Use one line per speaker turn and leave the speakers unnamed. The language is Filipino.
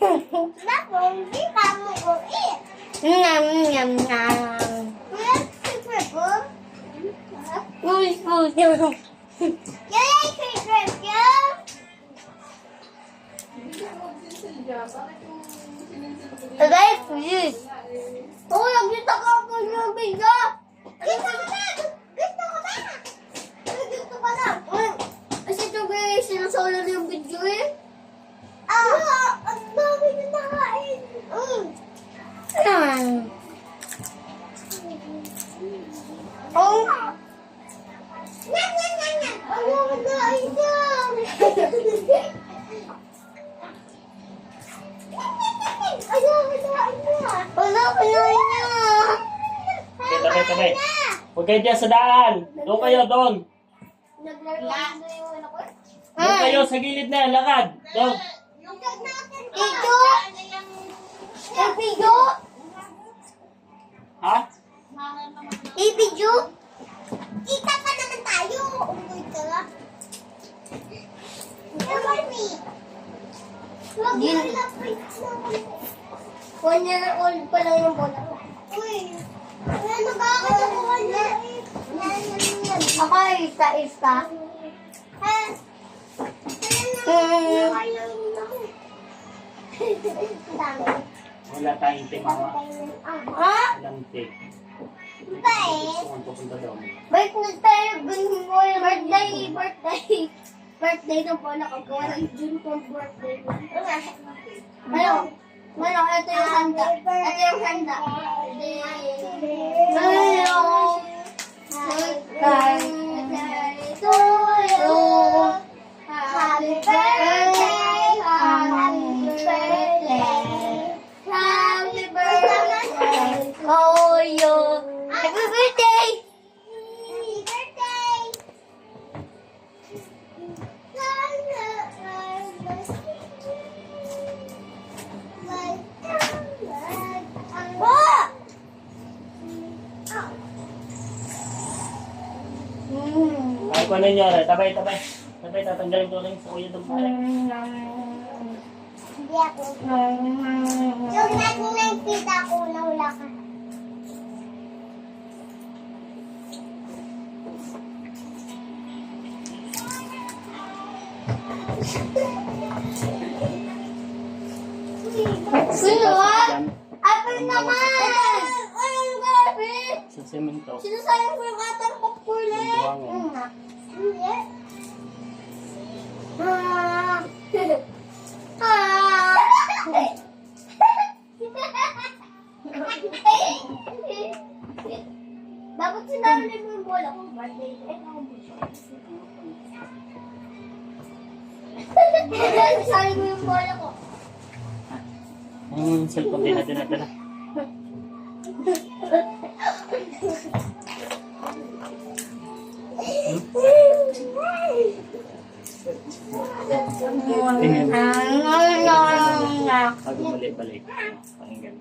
Naku, hindi ka mo ko eat.
Nyam, nyam, nyam.
Where's the purple?
Uy, uy, uy.
You like the purple?
Agay, please.
Oo, nagkita ka ako ng video. Gusto ko na! Gusto ko na! Gusto ko na! Kasi ito guys, sinasolo na yung video eh. Ang dami na nakain.
Yan. Oh.
Nyan, nyan, nyan, nyan. Ang dami na item. Ang dami na item.
Wala ko na niya.
Tabay. Huwag kayo dyan sa daan. Doon kayo, doon.
Naglaro na yung ano ko.
Doon kayo sa gilid na yan, lakad. Doon.
Video? Video?
Ha?
Video? Kita pa naman tayo. Umuwi ka nga. Ewan me. Huwag mo lapit na.
1 year old pa lang yung bola ko.
Uy. Ano ba ako nakuha na?
Ako ay isa-isa.
Wala tayong tape, mama.
Ha?
Walang tape.
Bait.
Gusto ko pupunta doon.
Bait na tayo. Birthday. Birthday na po. Nakagawa ng June kong birthday. Ano? Ano? Ito yung handa. Ito yung handa. Hello. Birthday to you. Happy birthday. Happy birthday. Happy birthday to you. Happy birthday.
Happy birthday.
Ay, kung ano nyo, tabay. Tabay, tatanggalin ko lang sa kuya doon.
Hindi ako. Yung nakikita ko na wala ka.
Sino? Apple naman! Anong garbage?
Sa semento.
Sinasayang ko yung atang popcorn eh.
Buwangin.
Hindi.
Ah. Dapat sinabi mo yung bola ko. Birthday. Sinabi mo yung bola ko.
Cellphone din natin. Tingnan. Pag balik. Pakinggan.